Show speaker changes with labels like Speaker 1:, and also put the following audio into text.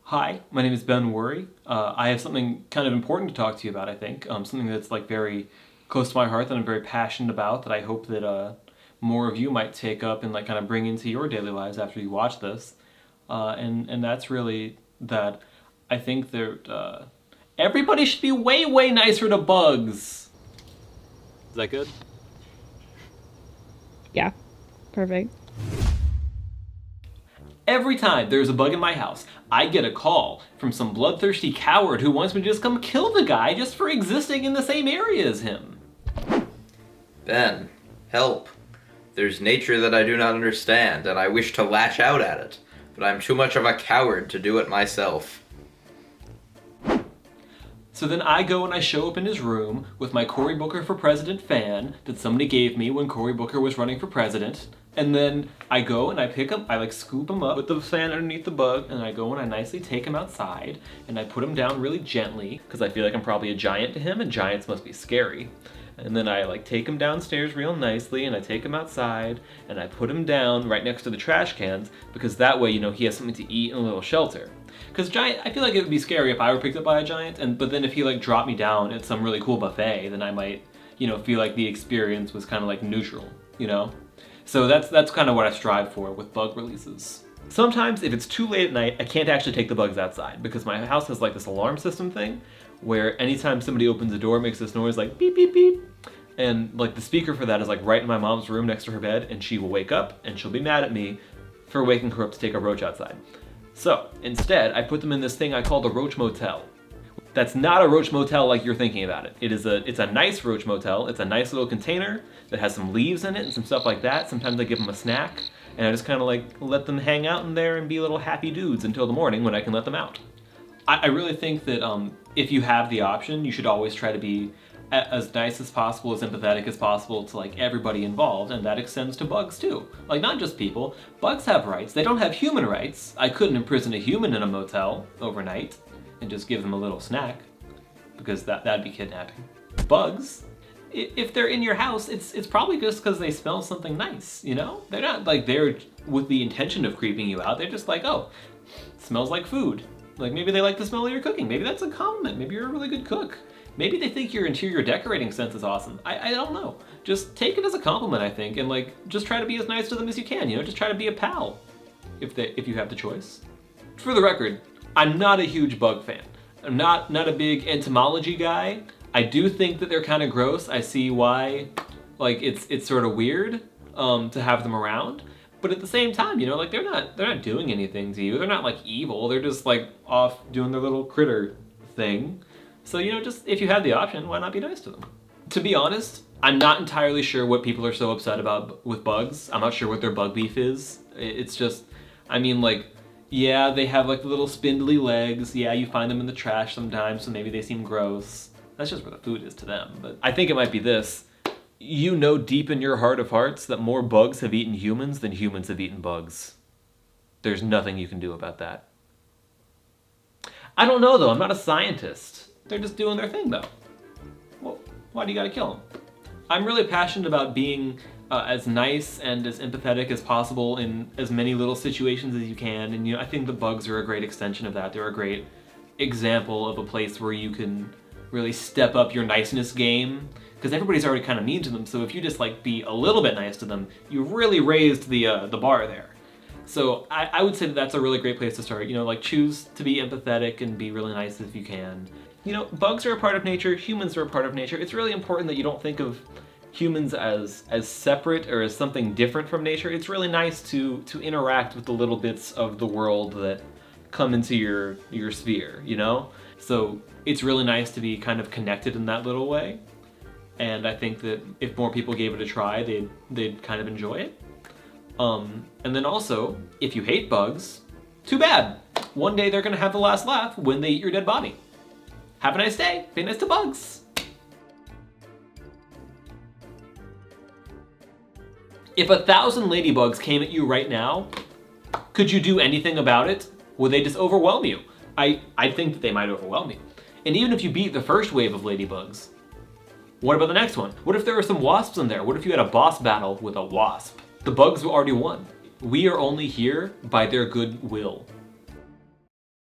Speaker 1: Hi, my name is Ben Wuori. I have something kind of important to talk to you about, I think. Something that's like very close to my heart that I'm very passionate about that I hope that more of you might take up and like kind of bring into your daily lives after you watch this. And that's really that I think that everybody should be way, way nicer to bugs. Is that good?
Speaker 2: Yeah, perfect.
Speaker 1: Every time there's a bug in my house, I get a call from some bloodthirsty coward who wants me to just come kill the guy just for existing in the same area as him.
Speaker 3: Ben, help. There's nature that I do not understand, and I wish to lash out at it, but I'm too much of a coward to do it myself.
Speaker 1: So then I go and I show up in his room with my Cory Booker for President fan that somebody gave me when Cory Booker was running for president. And then I go and I pick him, I like scoop him up with the fan underneath the bug, and I go and I nicely take him outside and I put him down really gently because I feel like I'm probably a giant to him and giants must be scary. And then I like take him downstairs real nicely and I take him outside and I put him down right next to the trash cans because that way, you know, he has something to eat and a little shelter. Because giant, I feel like it would be scary if I were picked up by a giant, but then if he like dropped me down at some really cool buffet, then I might, you know, feel like the experience was kind of like neutral, you know? So that's kind of what I strive for with bug releases. Sometimes if it's too late at night, I can't actually take the bugs outside because my house has like this alarm system thing where anytime somebody opens the door, it makes this noise like beep, beep, beep. And like the speaker for that is like right in my mom's room next to her bed, and she will wake up and she'll be mad at me for waking her up to take a roach outside. So instead, I put them in this thing I call the Roach Motel. That's not a roach motel like you're thinking about it. It's a nice roach motel. It's a nice little container that has some leaves in it and some stuff like that. Sometimes I give them a snack, and I just kind of like let them hang out in there and be little happy dudes until the morning when I can let them out. I really think that if you have the option, you should always try to be as nice as possible, as empathetic as possible to like everybody involved, and that extends to bugs too. Like not just people. Bugs have rights. They don't have human rights. I couldn't imprison a human in a motel overnight and just give them a little snack because that'd be kidnapping. Bugs, if they're in your house, it's probably just because they smell something nice, you know? They're not like there with the intention of creeping you out. They're just like, oh, it smells like food. Like maybe they like the smell of your cooking. Maybe that's a compliment. Maybe you're a really good cook. Maybe they think your interior decorating sense is awesome. I don't know. Just take it as a compliment, I think, and like just try to be as nice to them as you can, you know? Just try to be a pal if you have the choice. For the record, I'm not a huge bug fan. I'm not a big entomology guy. I do think that they're kind of gross. I see why, like it's sort of weird to have them around. But at the same time, you know, like they're not doing anything to you. They're not like evil. They're just like off doing their little critter thing. So, you know, just if you have the option, why not be nice to them? To be honest, I'm not entirely sure what people are so upset about with bugs. I'm not sure what their bug beef is. It's just, I mean, like, yeah, they have like the little spindly legs. Yeah, you find them in the trash sometimes, so maybe they seem gross. That's just where the food is to them. But I think it might be this. You know deep in your heart of hearts that more bugs have eaten humans than humans have eaten bugs. There's nothing you can do about that. I don't know though, I'm not a scientist. They're just doing their thing though. Well, why do you gotta kill them? I'm really passionate about being as nice and as empathetic as possible in as many little situations as you can, and you know, I think the bugs are a great extension of that. They're a great example of a place where you can really step up your niceness game, because everybody's already kind of mean to them, so if you just like be a little bit nice to them, you've really raised the bar there. So I would say that that's a really great place to start. You know, like choose to be empathetic and be really nice if you can. You know, bugs are a part of nature, humans are a part of nature. It's really important that you don't think of humans as separate or as something different from nature. It's really nice to interact with the little bits of the world that come into your sphere, you know? So it's really nice to be kind of connected in that little way. And I think that if more people gave it a try, they'd kind of enjoy it. And then also, if you hate bugs, too bad. One day they're gonna have the last laugh when they eat your dead body. Have a nice day. Be nice to bugs. If 1,000 ladybugs came at you right now, could you do anything about it? Would they just overwhelm you? I think that they might overwhelm you. And even if you beat the first wave of ladybugs, what about the next one? What if there were some wasps in there? What if you had a boss battle with a wasp? The bugs already won. We are only here by their goodwill.